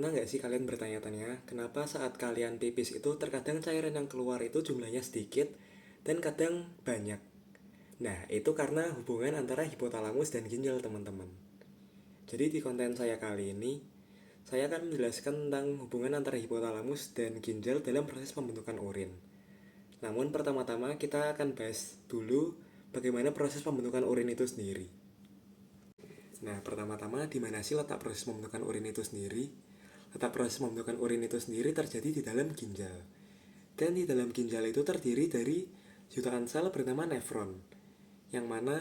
Pernah nggak sih kalian bertanya-tanya, kenapa saat kalian pipis itu terkadang cairan yang keluar itu jumlahnya sedikit dan kadang banyak? Nah, itu karena hubungan antara hipotalamus dan ginjal, teman-teman. Jadi di konten saya kali ini, saya akan menjelaskan tentang hubungan antara hipotalamus dan ginjal dalam proses pembentukan urin. Namun pertama-tama kita akan bahas dulu bagaimana proses pembentukan urin itu sendiri. Nah, pertama-tama di mana sih letak proses pembentukan urin itu sendiri? Letak proses pembentukan urin itu sendiri terjadi di dalam ginjal. Dan di dalam ginjal itu terdiri dari jutaan sel bernama nefron. Yang mana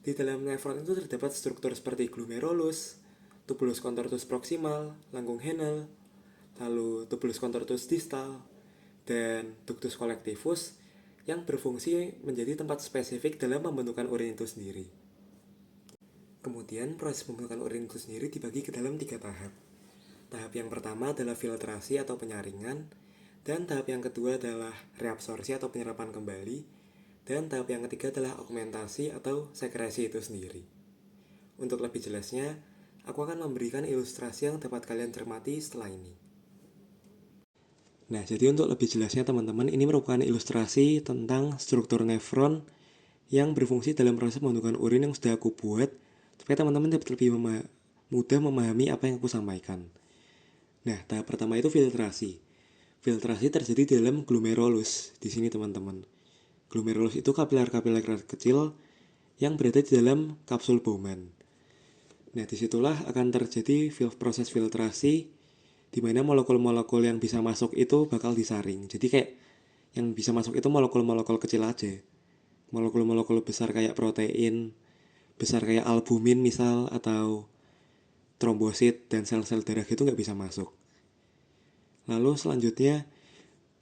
di dalam nefron itu terdapat struktur seperti glomerulus, tubulus contortus proximal, lengkung Henle, lalu tubulus contortus distal, dan ductus collectivus yang berfungsi menjadi tempat spesifik dalam pembentukan urin itu sendiri. Kemudian proses pembentukan urin itu sendiri dibagi ke dalam 3 tahap. Tahap yang pertama adalah filtrasi atau penyaringan, dan tahap yang kedua adalah reabsorpsi atau penyerapan kembali, dan tahap yang ketiga adalah augmentasi atau sekresi itu sendiri. Untuk lebih jelasnya, aku akan memberikan ilustrasi yang dapat kalian cermati setelah ini. Nah, jadi untuk lebih jelasnya teman-teman, ini merupakan ilustrasi tentang struktur nefron yang berfungsi dalam proses pembentukan urin yang sudah aku buat, supaya teman-teman dapat lebih mudah memahami apa yang aku sampaikan. Nah, tahap pertama itu filtrasi. Filtrasi terjadi di dalam glomerulus. Di sini teman-teman. Glomerulus itu kapiler-kapiler kecil yang berada di dalam kapsul Bowman. Nah, disitulah akan terjadi proses filtrasi di mana molekul-molekul yang bisa masuk itu bakal disaring. Jadi kayak yang bisa masuk itu molekul-molekul kecil aja. Molekul-molekul besar kayak protein, besar kayak albumin misal, atau trombosit dan sel-sel darah itu nggak bisa masuk. Lalu selanjutnya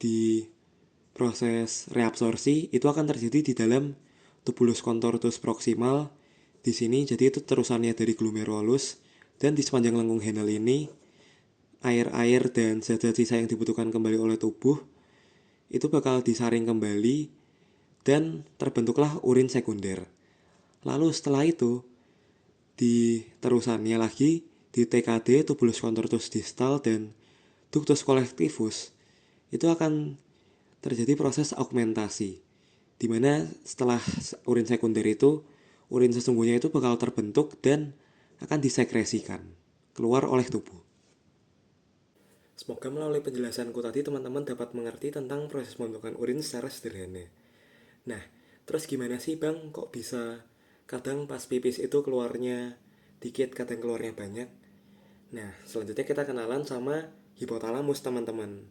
di proses reabsorpsi itu akan terjadi di dalam tubulus contortus proximal. Di sini jadi itu terusannya dari glomerulus, dan di sepanjang lengkung Henle ini air-air dan zat-zat sisa yang dibutuhkan kembali oleh tubuh itu bakal disaring kembali dan terbentuklah urin sekunder. Lalu setelah itu di terusannya lagi di TKD tubulus contortus distal dan ductus collectivus itu akan terjadi proses augmentasi, di mana setelah urin sekunder itu, urin sesungguhnya itu bakal terbentuk dan akan disekresikan keluar oleh tubuh. Semoga melalui penjelasanku tadi teman-teman dapat mengerti tentang proses pembentukan urin secara sederhana. Nah, terus gimana sih bang, kok bisa kadang pas pipis itu keluarnya dikit, kadang keluarnya banyak? Nah, selanjutnya kita kenalan sama hipotalamus teman-teman.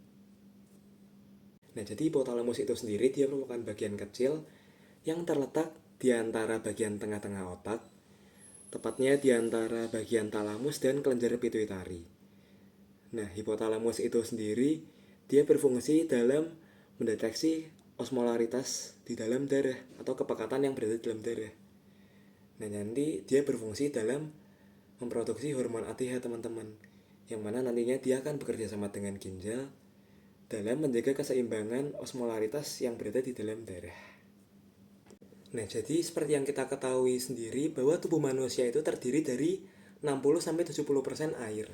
Nah, jadi hipotalamus itu sendiri dia merupakan bagian kecil yang terletak di antara bagian tengah-tengah otak, tepatnya di antara bagian talamus dan kelenjar pituitari. Nah, hipotalamus itu sendiri dia berfungsi dalam mendeteksi osmolaritas di dalam darah atau kepekatan yang berada di dalam darah. Nah, nanti dia berfungsi dalam memproduksi hormon ATH teman-teman, yang mana nantinya dia akan bekerja sama dengan ginjal dalam menjaga keseimbangan osmolaritas yang berada di dalam darah. Nah, jadi seperti yang kita ketahui sendiri bahwa tubuh manusia itu terdiri dari 60-70% air.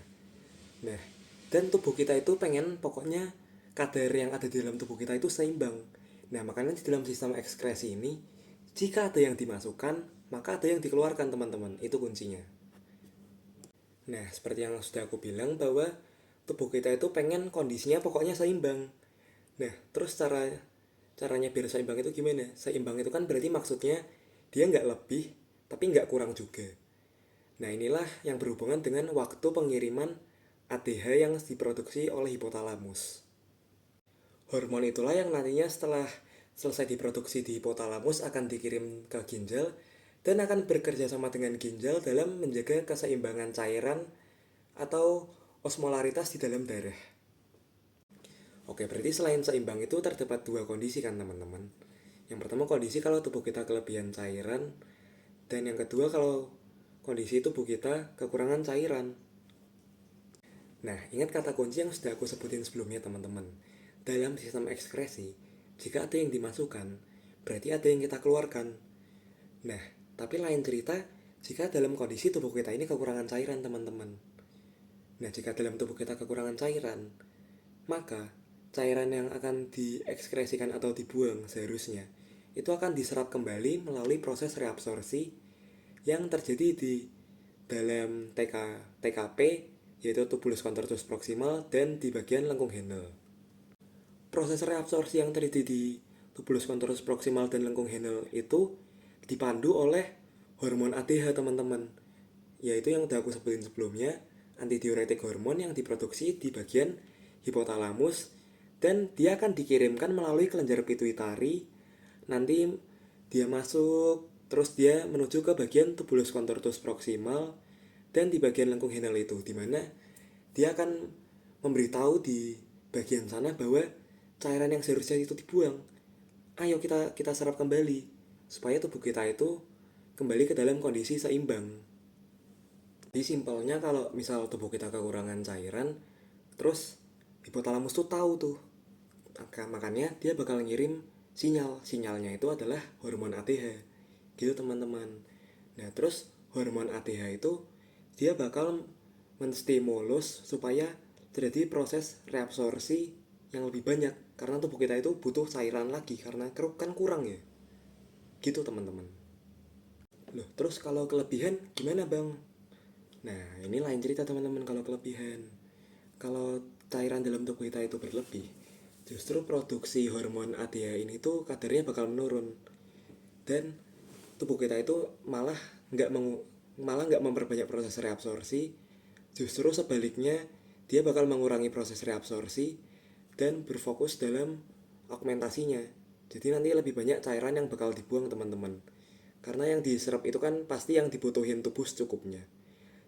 Nah, dan tubuh kita itu pengen pokoknya kadar yang ada di dalam tubuh kita itu seimbang. Nah, makanya di dalam sistem ekskresi ini, jika ada yang dimasukkan, maka ada yang dikeluarkan teman-teman. Itu kuncinya. Nah, seperti yang sudah aku bilang bahwa tubuh kita itu pengen kondisinya pokoknya seimbang. Nah, terus caranya biar seimbang itu gimana? Seimbang itu kan berarti maksudnya dia nggak lebih, tapi nggak kurang juga. Nah, inilah yang berhubungan dengan waktu pengiriman ATH yang diproduksi oleh hipotalamus. Hormon itulah yang nantinya setelah selesai diproduksi di hipotalamus akan dikirim ke ginjal dan akan bekerja sama dengan ginjal dalam menjaga keseimbangan cairan atau osmolaritas di dalam darah. Oke, berarti selain seimbang itu terdapat dua kondisi kan teman-teman. Yang pertama kondisi kalau tubuh kita kelebihan cairan, dan yang kedua kalau kondisi tubuh kita kekurangan cairan. Nah, ingat kata kunci yang sudah aku sebutin sebelumnya teman-teman. Dalam sistem ekskresi, jika ada yang dimasukkan, berarti ada yang kita keluarkan. Nah, tapi lain cerita jika dalam kondisi tubuh kita ini kekurangan cairan teman-teman. Nah, jika dalam tubuh kita kekurangan cairan, maka cairan yang akan diekskresikan atau dibuang seharusnya itu akan diserap kembali melalui proses reabsorpsi yang terjadi di dalam TKP, yaitu tubulus contortus proximal, dan di bagian lengkung Henle. Proses reabsorpsi yang terjadi di tubulus contortus proximal dan lengkung Henle itu dipandu oleh hormon ADH, teman-teman, yaitu yang udah aku sebutin sebelumnya, antidiuretik hormon yang diproduksi di bagian hipotalamus, dan dia akan dikirimkan melalui kelenjar pituitari. Nanti dia masuk, terus dia menuju ke bagian tubulus contortus proximal dan di bagian lengkung Henle itu, dimana dia akan memberitahu di bagian sana bahwa cairan yang seharusnya itu dibuang, ayo kita serap kembali supaya tubuh kita itu kembali ke dalam kondisi seimbang. Jadi simpelnya kalau misal tubuh kita kekurangan cairan, terus hipotalamus tuh tahu tuh, makanya dia bakal ngirim sinyalnya itu adalah hormon ATH gitu, teman-teman. Nah, terus hormon ATH itu dia bakal menstimulus supaya terjadi proses reabsorpsi yang lebih banyak, karena tubuh kita itu butuh cairan lagi karena kan kurang ya gitu, teman-teman. Loh, terus kalau kelebihan gimana, Bang? Nah, ini lain cerita, teman-teman. Kalau kelebihan, kalau cairan dalam tubuh kita itu berlebih, justru produksi hormon ADH ini tuh kadarnya bakal menurun, dan tubuh kita itu malah nggak memperbanyak proses reabsorpsi. Justru sebaliknya, dia bakal mengurangi proses reabsorpsi dan berfokus dalam augmentasinya. Jadi nanti lebih banyak cairan yang bakal dibuang, teman-teman, karena yang diserap itu kan pasti yang dibutuhin tubuh secukupnya.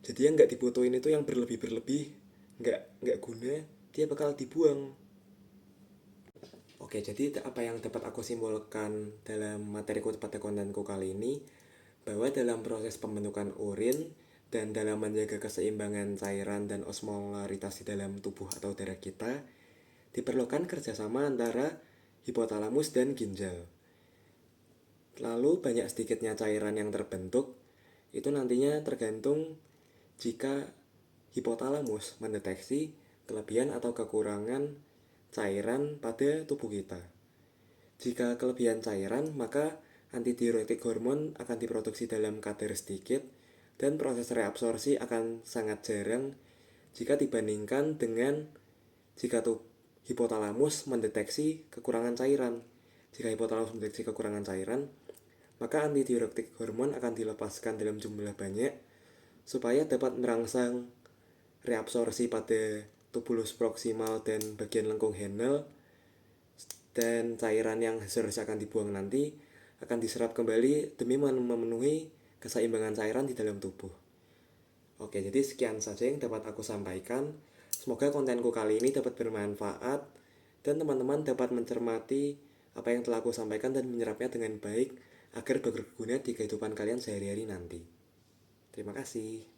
Jadi yang nggak dibutuhin itu yang berlebih nggak guna, dia bakal dibuang. Oke, jadi apa yang dapat aku simpulkan dalam materiku pada kontenku kali ini, bahwa dalam proses pembentukan urin dan dalam menjaga keseimbangan cairan dan osmolaritas di dalam tubuh atau darah kita, diperlukan kerjasama antara hipotalamus dan ginjal. Lalu banyak sedikitnya cairan yang terbentuk, itu nantinya tergantung jika hipotalamus mendeteksi kelebihan atau kekurangan cairan pada tubuh kita. Jika kelebihan cairan, maka antidiuretik hormon akan diproduksi dalam kadar sedikit dan proses reabsorpsi akan sangat jarang jika dibandingkan dengan jika hipotalamus mendeteksi kekurangan cairan. Jika hipotalamus mendeteksi kekurangan cairan, maka antidiuretik hormon akan dilepaskan dalam jumlah banyak supaya dapat merangsang reabsorpsi pada tubulus proximal dan bagian lengkung Henle, dan cairan yang seharusnya akan dibuang nanti akan diserap kembali demi memenuhi keseimbangan cairan di dalam tubuh. Oke, jadi sekian saja yang dapat aku sampaikan. Semoga kontenku kali ini dapat bermanfaat dan teman-teman dapat mencermati apa yang telah aku sampaikan dan menyerapnya dengan baik agar berguna di kehidupan kalian sehari-hari nanti. Terima kasih.